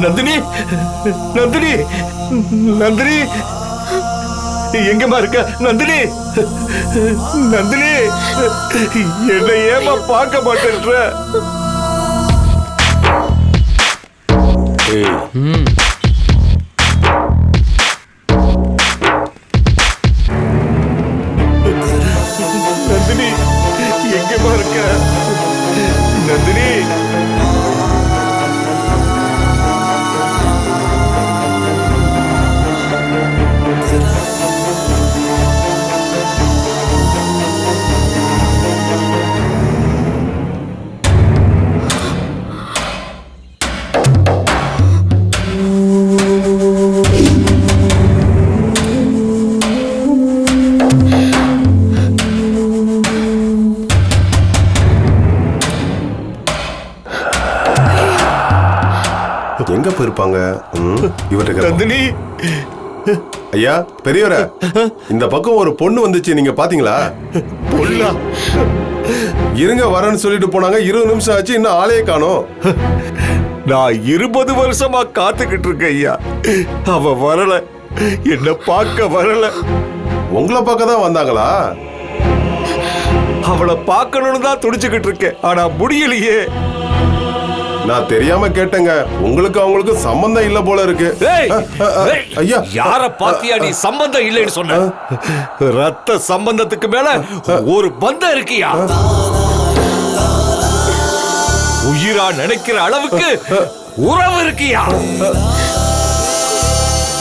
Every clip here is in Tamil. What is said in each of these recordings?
நந்தினி, நந்தினி, நந்தினி, எங்கம்மா இருக்க நந்தினி? நந்தினி, என்னை ஏமா பார்க்க மாட்டேன்ற? நந்தினி, எங்கம்மா இருக்க நந்தினி? எங்க போயிருப்பாங்க இவருக்கு? நந்தினி, ஐயா பெரியவரே, இந்த பக்கம் ஒரு பொண்ணு வந்துச்சு, நீங்க பாத்தீங்களா? பொண்ணா? இருங்க வரேன்னு சொல்லிட்டு போனாங்க. 20 நிமிஷம் ஆச்சு, இன்னும் ஆளையே காணோம். நான் 20 வருஷமா காத்துக்கிட்டு இருக்கேன் ஐயா. அவ வரல, என்ன பார்க்க வரல. உங்களை பார்க்க தான் வந்தாங்களா? அவளை பார்க்கணும்னு தான் துடிச்சுக்கிட்டு இருக்கேன், ஆனா முடியலையே. நான் தெரியாம கேட்டேங்க. உங்களுக்கு அவங்களுக்கு சம்பந்தம் இல்ல போல இருக்கு. ஐயா, யார பாத்தியா நீ சம்பந்தம் இல்லைன்னு சொன்ன? ரத்த சம்பந்தத்துக்கு மேல ஒரு பந்தம் இருக்கியா? உயிரா நினைக்கிற அளவுக்கு உறவு இருக்கியா?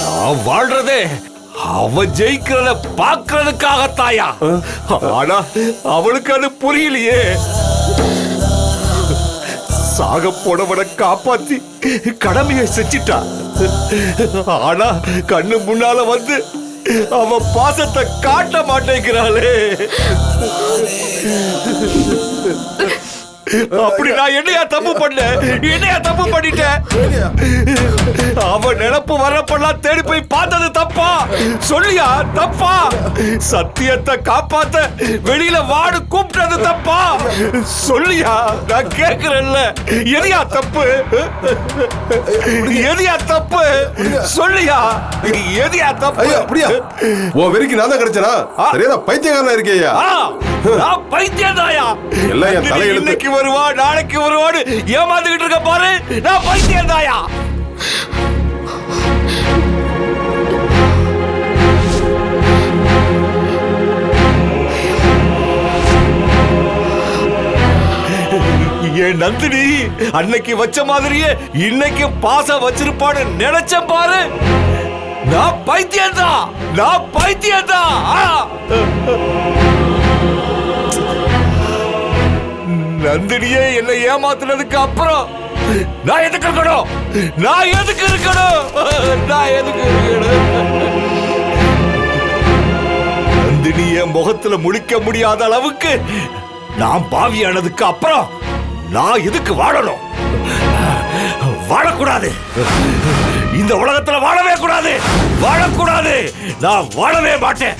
நான் வாழ்றதே அவ ஜெயிக்கிறத பாக்குறதுக்காகத்தாயா. ஆனா அவளுக்கு அது புரியலையே. சாக போனவனை காப்பாத்தி கடமையை செஞ்சிட்டா. ஆனா கண்ணு முன்னால வந்து அவ பாசத்தை காட்ட மாட்டேங்கிறாளே. அப்படி நான் என்னையா தப்பு பண்ணேன்? என்னையா தப்பு பண்ணிட்டேன்? அவ நினப்பு வரப்பெல்லாம் தேடி போய் பார்த்தது தப்பா? சொல்லியா தப்பா? சத்தியத்தை காப்பாத்த வெளியில வாடு கூப்பிட்டது தப்பா? சொல்லியா? நான் கேக்குறேன்ல, எதையா தப்பு? எதையா தப்பு? சொல்லியா? எதையா தப்பு? அப்படியா? ஓ வெறிக்கு நான் தான் கிடைச்சனா? சரியா பைத்தியக்காரனா இருக்கேயா? நான் பைத்தியதாயா? எல்லாம் என் தலையெழுத்து. இன்னைக்கு வருவா நாளைக்கு வருவான்னு ஏமாந்துகிட்டு இருக்க பாரு. நான் பைத்தியதாயா? என் நந்தினி அன்னைக்கு வச்ச மாதிரியே இன்னைக்கு பாசம் வச்சிருப்பான்னு நினைச்சேன் பாரு. நான் பைத்தியம்தான், நான் பைத்தியம்தான். நந்தினியே என்னை ஏமாத்துனதுக்கு அப்புறம் நான் எதுக்கு இருக்கணும்? நான் எதுக்கு இருக்கணும்? நான் எதுக்கு இருக்கணும்? நந்தினிய முகத்துல முழிக்க முடியாத அளவுக்கு நான் பாவியானதுக்கு அப்புறம் நான் எதுக்கு வாழணும்? வாழக்கூடாது. இந்த உலகத்துல வாழவே கூடாது, வாழக்கூடாது. நான் வாழவே மாட்டேன்,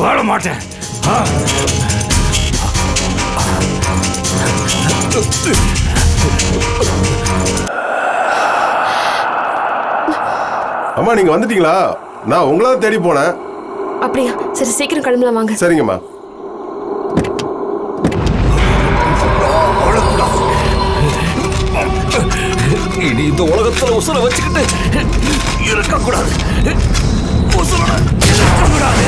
வாழ மாட்டேன். அம்மா நீங்க வந்துட்டீங்களா? நான் உங்களை தேடி போனேன். அப்படியா? சரி சீக்கிரம் கிளம்பலாம் வாங்க. சரிங்கம்மா. இனி இந்த உலகத்துல உசுர வச்சுக்கிட்டு இருக்கக்கூடாது, உசுரோட இருக்கக்கூடாது.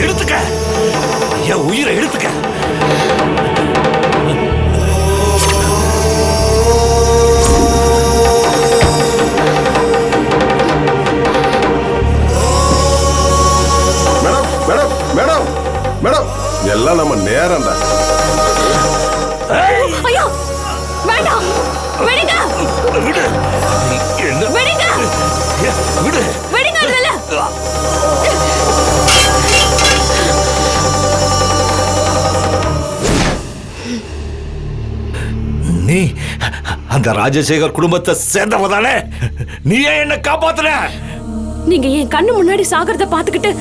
எடுத்துக்க, என் உயிரை எடுத்துக்க. மேடம் மேடம் மேடம் மேடம், எல்லாம் நம்ம நேரம் தான். ஐயோ வேண்டாம், விடுங்க. விடு. என்ன? விடுங்க. விடு. விடுங்க. நீ அந்த ராஜசேகர் குடும்பத்தை சேர்ந்தவதானே? நீயே என்ன காப்பாத்துற? நீங்க என் கண்ணு முன்னாடி சாகிறத பாத்துக்கிட்டு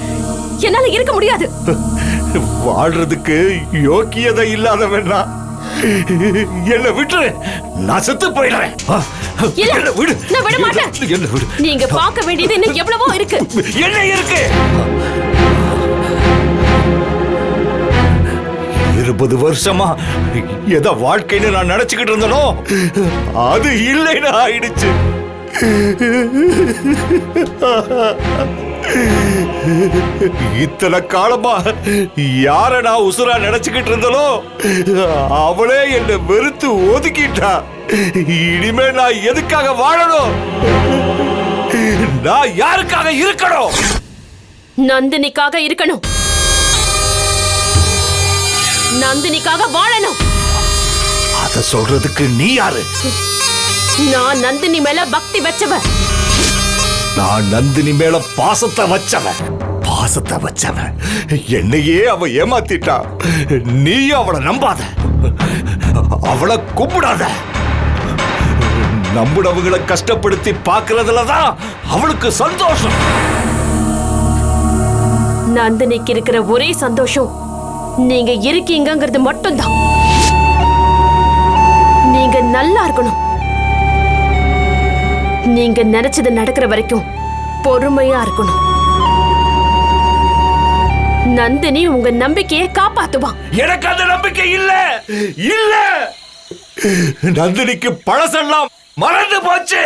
என்னால இருக்க முடியாது. வாழ்றதுக்கு யோக்கியதை இல்லாதவனா என்ன விட்டுரு, நான் செத்து போயிடுறேன். இல்ல, என்ன விடு, நான் விட மாட்டேன். என்ன விடு. நீங்க பார்க்க வேண்டியது இன்னும் எவ்வளவோ இருக்கு. என்ன இருக்கு? 20 வருஷமா எத வாழ்க்கைன்னு நான் நினைச்சுக்கிட்டு இருந்தனோ அது இல்லைன்னு ஆயிடுச்சு. இத்தனை காலமா யார நான் உசுரா நினைச்சுக்கிட்டு இருந்தனோ அவளே என்னை வெறுத்து ஒதுக்கிட்டா. இனிமே நான் எதுக்காக வாழணும்? நான் யாருக்காக இருக்கணும்? நந்தினிக்காக இருக்கணும். நந்தினிக்காக வாழணும். அத சொல்றதுக்கு நீ யாரு? நான் நந்தினி மேல பக்தி வச்சவ. நான் நந்தினி மேல பாசத்தை வச்சவன். என்னையே அவ ஏமாத்திட்டா. நீ அவளை நம்பாத, அவளை கும்பிடாத. நம்புடவங்களை கஷ்டப்படுத்தி பார்க்கறதுலதான் அவளுக்கு சந்தோஷம். நந்தினிக்கு இருக்கிற ஒரே சந்தோஷம் நீங்க இருக்கீங்கிறது மட்டும்தான். நீங்க நல்லா இருக்கணும். நீங்க நினைச்சது நடக்கிற வரைக்கும் பொறுமையா இருக்கணும். நந்தினி உங்க நம்பிக்கையை காப்பாத்துவா. எனக்கு அந்த நம்பிக்கை இல்ல. நந்தினிக்கு பழசெல்லாம் மறந்து போச்சு.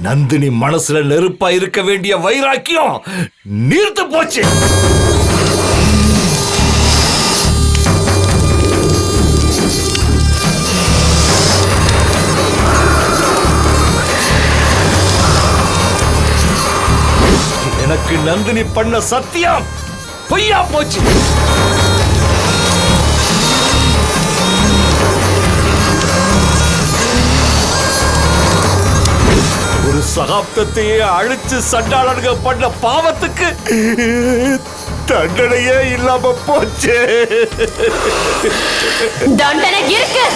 நந்தினி மனசுல நெருப்பா இருக்க வேண்டிய வைராக்கியம் நீர்த்து போச்சு. எனக்கு நந்தினி பண்ண சத்தியம் பொய்யா போச்சு. ஒரு சகாப்தத்தையே அழிச்சு சண்டாளனுங்க பண்ண பாவத்துக்கு தண்டனையே இல்லாம போச்சு. தண்டனை இருக்கு.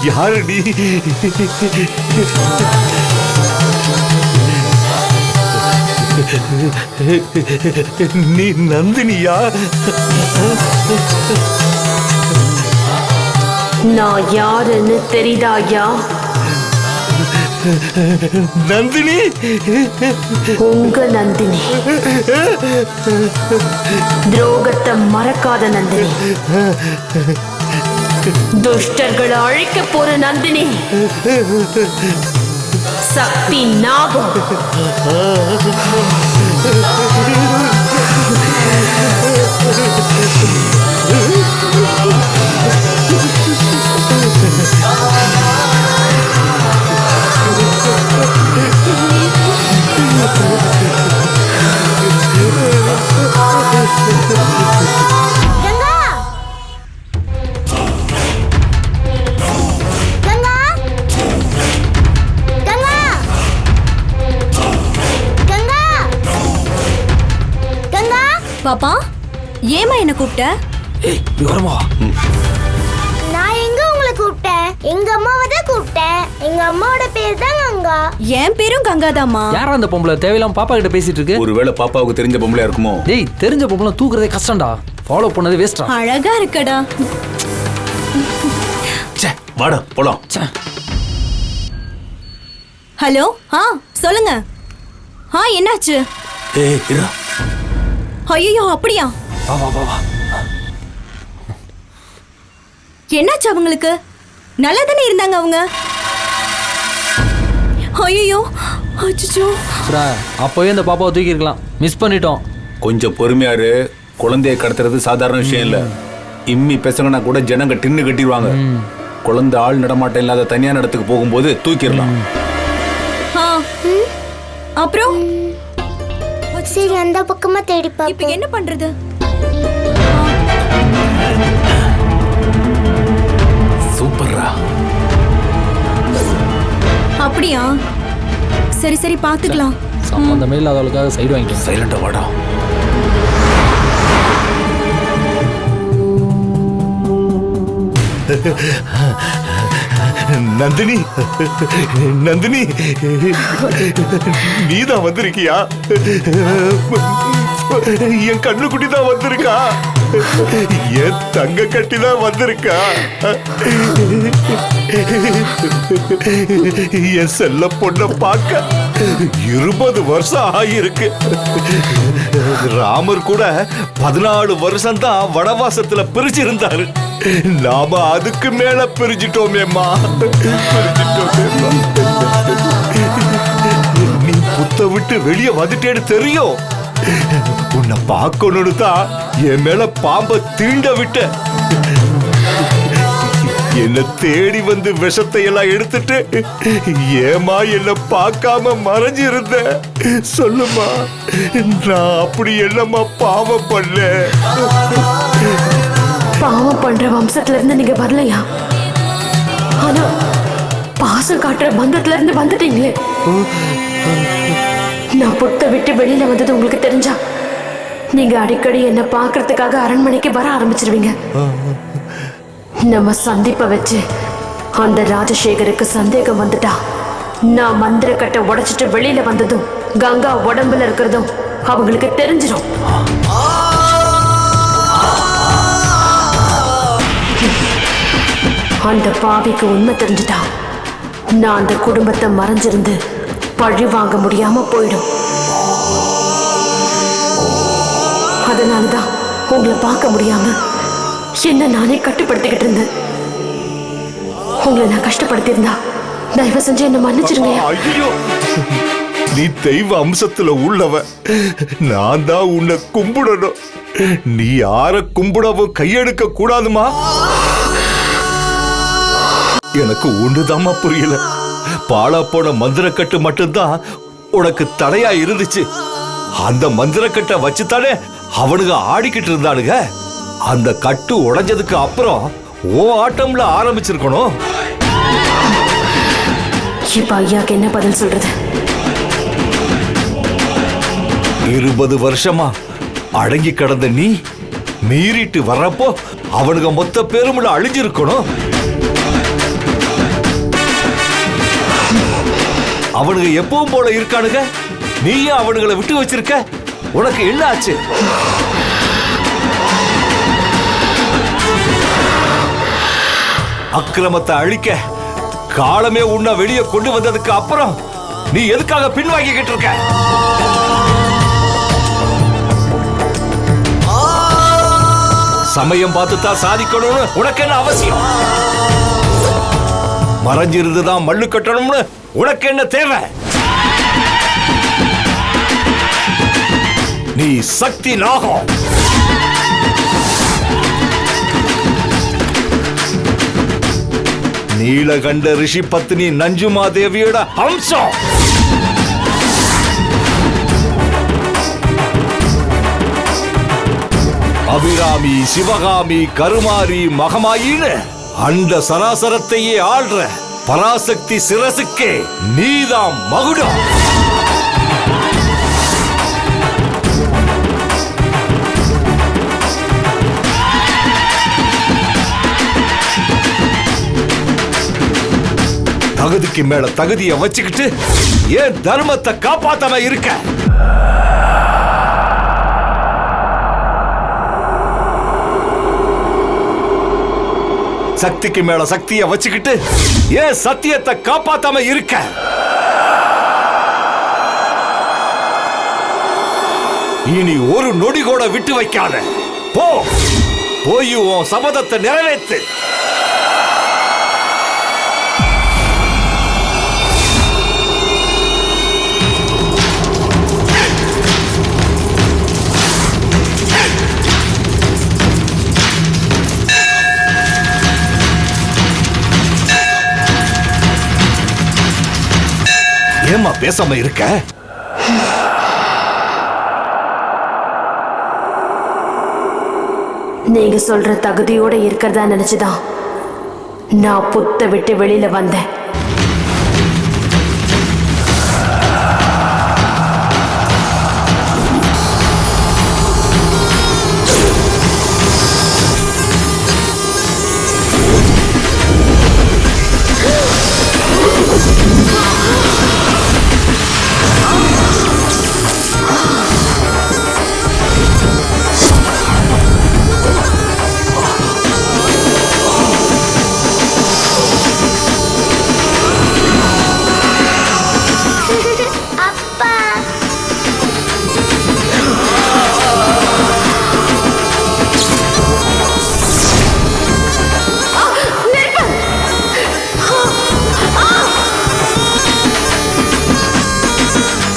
யாரு நீ? நீ நந்தினியா? நான் யாருன்னு தெரியுதாயா? நந்தினி, உங்க நந்தினி, துரோகத்தை மறக்காத நந்தினி, துஷ்டர்களை அழிக்க போற நந்தினி, சக்தி நாகம். பாப்பா, ஏமா என்ன கூப்பிட்ட? நான் எங்க உங்களை கூப்பிட்டேன்? எங்க அம்மாவை தான் கூப்பிட்டேன். எங்க அம்மாவோட பேர் தான் கங்கா. என் பேரும் கங்காதாம்மா. யாரா அந்த பொம்பளை தேவையில்லாம பாப்பா கிட்ட பேசிட்டு இருக்கு? ஒருவேளை பாப்பாவுக்கு தெரிஞ்ச பொம்பளையா இருக்குமோ? டேய், தெரிஞ்ச பொம்பளை தூக்குறதே கஷ்டம்டா. ஃபாலோ பண்ணது வேஸ்டா. அழகா இருக்கடா. வாடா போலாம். ஹலோ சொல்லுங்க. என்னாச்சு? ஏய் இரு. ஐயோ அப்படியா? வா வா வா வா. என்னாச்சு அவங்களுக்கு? நல்லா தானே இருந்தாங்க அவங்க. ஐயோ அச்சச்சோ. சுரா, அப்போவே இந்த பாப்பாவை தூக்கி இருக்கலாம், மிஸ் பண்ணிட்டோம். கொஞ்சம் பொறுமையாரு. குழந்தைய கடத்துறது சாதாரண விஷயம் இல்ல. இம்மி பேசுங்கன்னா கூட ஜனங்க டின்னு கட்டிடுவாங்க. குழந்தை ஆள் நடமாட்டம் இல்லாத தனியான இடத்துக்கு போகும்போது தூக்கிடலாம். அப்புறம் சரி அந்த பக்கமா தேடி இப்ப பாப்போம். என்ன பண்றது? சூப்பர்ரா. அப்படியா? சரி சரி பாத்துக்கலாம். சம்பந்தமே இல்லாதவளுக்காக சைடு வாங்கிட்டோம். சைலண்டா வாடா. நந்தினி, நந்தினி, நீதான் வந்திருக்கியா? என் கண்ணுக்குட்டி தான் வந்திருக்கா. என் தங்க கட்டி தான் வந்திருக்கா. என் செல்ல பொண்ண பார்க்க 20 வருஷம் ஆகியிருக்கு. ராமர் கூட 14 வருஷம் தான் வனவாசத்துல பிரிச்சிருந்தாரு. நாம அதுக்கு மேல பிரிஞ்சிட்டோமேம்மா. நீ புத்த விட்டு வெளியே வந்துட்டேன்னு தெரியும். உன்னை பார்க்கணும்னு தான் என் மேல பாம்பை தீண்ட விட்ட. என்ன தேடி வந்து விஷத்தை எல்லாம் எடுத்துட்டு ஏமா என்ன பார்க்காம மறைஞ்சு இருந்த? சொல்லுமா, நான் அப்படி என்னம்மா பாவம் பண்ண? பாவம் பண்ற வம்சத்துல இருந்து நீங்க வரலையா? ஆனா பாசம் காட்டுற பந்தத்துல இருந்து வந்துட்டீங்களே. நான் புத்த விட்டு வெளியில வந்தது உங்களுக்கு தெரிஞ்சா நீங்க அடிக்கடி என்ன பாக்குறதுக்காக அரண்மனைக்கு வர ஆரம்பிச்சிருவீங்க. நம்ம சந்திப்பை வச்சு அந்த ராஜசேகருக்கு சந்தேகம் வந்துட்டா நான் மந்திர கட்டை உடைச்சிட்டு வெளியில வந்ததும் கங்கா உடம்புல இருக்கிறதும் அவங்களுக்கு தெரிஞ்சிடும். அந்த பாவிக்கு உண்மை தெரிஞ்சுட்டா நான் அந்த குடும்பத்தை மறைஞ்சிருந்து பழி வாங்க முடியாம போயிடும். அதனாலதான் உங்களை பார்க்க முடியாம என்ன நானே கட்டுப்படுத்திக்கிட்டு இருந்தேன். உங்களை நான் கஷ்டப்படுத்தியிருந்தா தயவு செஞ்சு என்ன மன்னிச்சிருங்க. ஐயோ, நீ தெய்வ அம்சத்துல உள்ளவ. நான் தான் உன்னை கும்பிடணும். நீ யார கும்பிடவும் கையெடுக்க கூடாதுமா. எனக்கு ஒண்ணுதாம்மா புரியல. பாலா போன மந்திரக்கட்டு மட்டும்தான் உனக்கு தடையா இருந்துச்சு. அந்த மந்திரக்கட்டை வச்சுத்தானே அவனுங்க ஆடிக்கிட்டு இருந்தானுங்க. அந்த கட்டு உடைஞ்சதுக்கு அப்புறம் ஓ ஆட்டம்ல ஆரம்பிச்சிருக்கணும். இப்ப ஐயாக்கு என்ன பதில் சொல்றது? 20 வருஷமா அடங்கி கிடந்த நீ மீறிட்டு வர்றப்போ அவனுங்க மொத்த பேரும்ல அழிஞ்சிருக்கணும். அவனுங்க எப்பவும் போல இருக்கானுங்க. நீயும் அவனுங்களை விட்டு வச்சிருக்க. உனக்கு என்ன ஆச்சு? அக்கிரமத்தை அழிக்க காலமே உன்னை வெளியே கொண்டு வந்ததுக்கு அப்புறம் நீ எதுக்காக பின்வாங்கிக்கிட்டு இருக்க? சமயம் பார்த்துதான் சாதிக்கணும்னு உனக்கு என்ன அவசியம்? மறைஞ்சிருந்துதான் மல்லு கட்டணும்னு உனக்கு என்ன தேவை? நீ சக்தி நாகம். நீலகண்ட ரிஷி பத்னி நஞ்சுமா தேவியோட அம்சம். அபிராமி, சிவகாமி, கருமாரி, மகமாயின்னு அந்த சராசரத்தையே ஆள்ற பராசக்தி சிரசுக்கே நீதான் மகுடம். தகுதிக்கு மேல தகுதியை வச்சுக்கிட்டு ஏன் தர்மத்தை காப்பாத்தாம இருக்க? சக்திக்கு மேல சக்தியை வச்சுக்கிட்டு ஏன் சத்தியத்தை காப்பாத்தாம இருக்க? இனி ஒரு நொடி கூட விட்டு வைக்காத. போ, போய் உன் சபதத்தை நிறைவேற்று. ஏம்மா பேசாம இருக்க? நீங்க சொல்ற தகுதியோட இருக்கிறதா நினைச்சுதான் நான் புத்த விட்டு வெளியில வந்தேன்.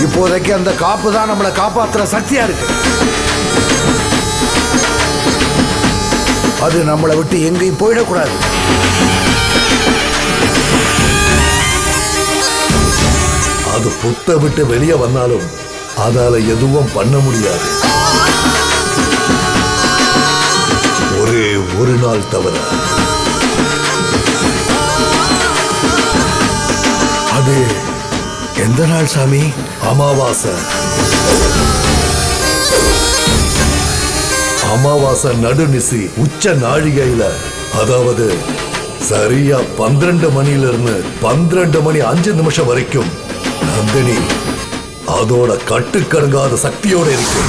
இப்போதைக்கு அந்த காப்பு தான் நம்மளை காப்பாற்றுற சக்தியா இருக்கு. அது நம்மளை விட்டு எங்கேயும் போயிடக்கூடாது. அது புத்த விட்டு வெளியே வந்தாலும் அதால எதுவும் பண்ண முடியாது. ஒரே ஒரு நாள் தவிர. அது எந்த நாள் சாமி? அமாவாசை. அமாவாசை நடுநிசி உச்ச நாழிகையில, அதாவது சரியா 12 மணியிலிருந்து 12 மணி 5 நிமிஷம் வரைக்கும் நந்தினி அதோட கட்டுக்கடங்காத சக்தியோட இருக்கு.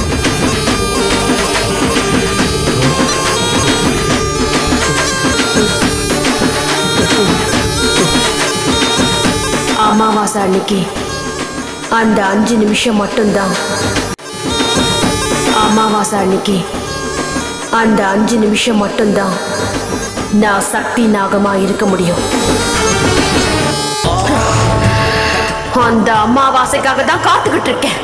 அமாவாசை அன்னைக்கு அந்த 5 நிமிஷம் மட்டும்தான். அமாவாசை அன்னைக்கு அந்த 5 நிமிஷம் மட்டும்தான் நான் சக்தி நாகமா இருக்க முடியும். அந்த அமாவாசைக்காக தான் காத்துக்கிட்டு இருக்கேன்.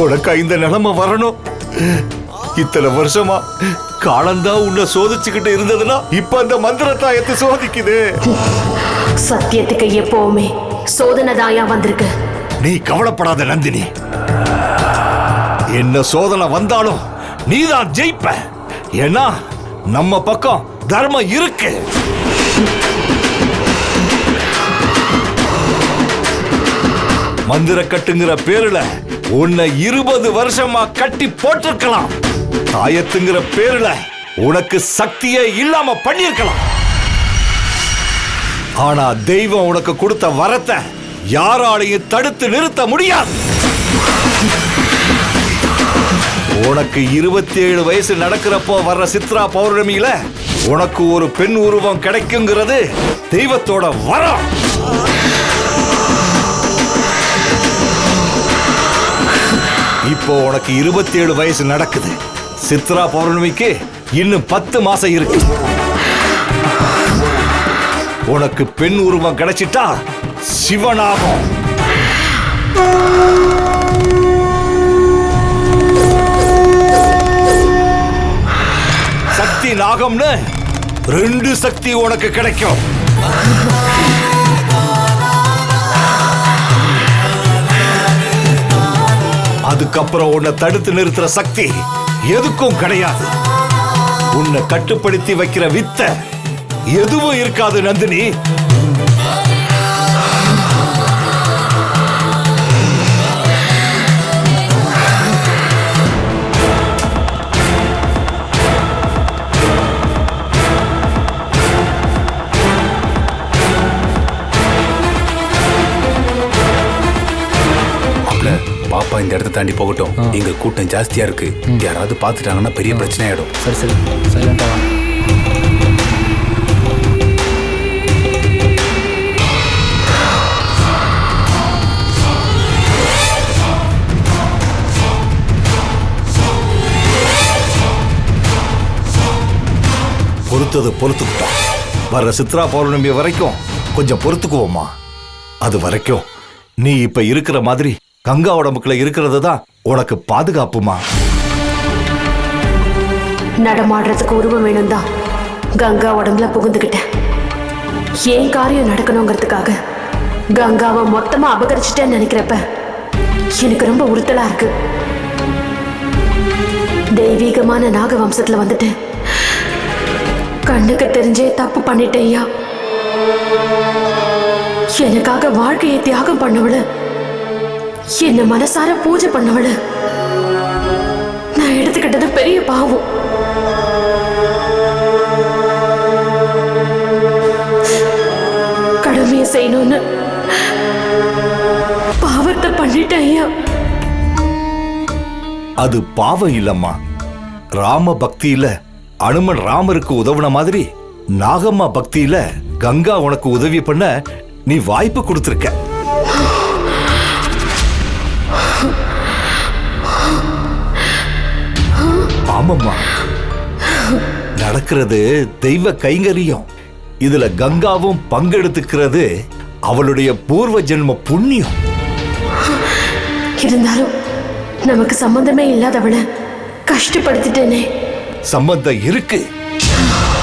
உனக்கு இந்த நிலைமை வரணும். இத்தனை வருஷமா காலந்தான் உன்னை சோதிச்சுக்கிட்டு இருந்ததுன்னா இப்ப அந்த மந்திரத்தாயத்தை சோதிக்குது. சத்தியத்துக்கு எப்பவுமே சோதனை தாயா வந்திருக்கு. நீ கவலைப்படாத நந்தினி. என்ன சோதனை வந்தாலும் நீதான் ஜெயிப்ப. ஏன்னா நம்ம பக்கம் தர்மம் இருக்கு. மந்திர கட்டுங்கிற பேருல உன்னை 20 வருஷமா கட்டி போட்டிருக்கலாம். தாயத்துங்கிற பேருல உனக்கு சக்தியே இல்லாம பண்ணிருக்கலாம். ஆனா தெய்வம் உனக்கு கொடுத்த வரத்தை யாராலையும் தடுத்து நிறுத்த முடியாது. உனக்கு 27 வயசு நடக்கிறப்போ வர்ற சித்ரா பௌர்ணமியில உனக்கு ஒரு பெண் உருவம் கிடைக்குங்கிறது தெய்வத்தோட வரம். இப்போ உனக்கு 27 வயசு நடக்குது. சித்ரா பௌர்ணமிக்கு இன்னும் 10 மாசம் இருக்கு. உனக்கு பெண் உருவம் கிடைச்சிட்டா சிவனாகும். சக்தி நாகம்னு 2 சக்தி உனக்கு கிடைக்கும். அதுக்கப்புறம் உன்னை தடுத்து நிறுத்துற சக்தி எதுக்கும் கிடையாது. உன்னை கட்டுப்படுத்தி வைக்கிற வித்தை எதுவும் இருக்காது நந்தினி. பாப்பா அப்பா இந்த இடத்த தாண்டி போகட்டும். இங்க கூட்டம் ஜாஸ்தியா இருக்கு. யாராவது பாத்துட்டாங்கன்னா பெரிய பிரச்சனை ஆயிடும். சரி சரி சைலண்டா வா. பொறுத்தது பொறுத்துக்கிட்டோம். வர்ற சித்ரா பௌர்ணமி வரைக்கும் கொஞ்சம் பொறுத்துக்குவோமா? அது வரைக்கும் நீ இப்ப இருக்கிற மாதிரி கங்கா உடம்புக்குள்ள இருக்கிறது தான் உனக்கு பாதுகாப்புமா. நடமாடுறதுக்கு உருவம் வேணும் தான் கங்கா உடம்புல புகுந்துக்கிட்டேன். ஏன் காரியம் நடக்கணுங்கிறதுக்காக கங்காவை மொத்தமா அபகரிச்சுட்டேன்னு நினைக்கிறப்ப எனக்கு ரொம்ப உறுத்தலா இருக்கு. தெய்வீகமான நாக வம்சத்துல வந்துட்டு கண்ணுக்கு தெரிஞ்சே தப்பு பண்ணிட்டேன் ஐயா. எனக்காக வாழ்க்கையை தியாகம் பண்ணவளு, என்ன மனசார பூஜை பண்ணவளு நான் எடுத்துக்கிட்டது பெரிய பாவம். கடமையை செய்யணும்னு பாவத்தை பண்ணிட்டேன் ஐயா. அது பாவம் இல்லம்மா. ராம பக்தியில அனுமன் ராமருக்கு உதவுன மாதிரி நாகம்மா பக்தியில கங்கா உனக்கு உதவி பண்ண நீ வாய்ப்பு கொடுத்திருக்க. ஆமாம்மா, நடக்கிறது தெய்வ கைங்கரியம். இதுல கங்காவும் பங்கெடுத்துக்கிறது அவளுடைய பூர்வ ஜென்ம புண்ணியம். இருந்தாலும் நமக்கு சம்பந்தமே இல்லாதவளை கஷ்டப்படுத்திட்டேனே. சம்பந்தம் இருக்கு. ஆனா அது உனக்கு தேவையில்லை. சம்பந்தம் இல்லாதவளை கஷ்டப்படுத்திட்டேனே. இருந்தாலும் நமக்கு சம்பந்தமே இல்லாதவளை கஷ்டப்படுத்திட்டேனே. சம்பந்தமே இல்லாதவளை கஷ்டப்படுத்திட்டேனே. சம்பந்தமே இல்லாதவளை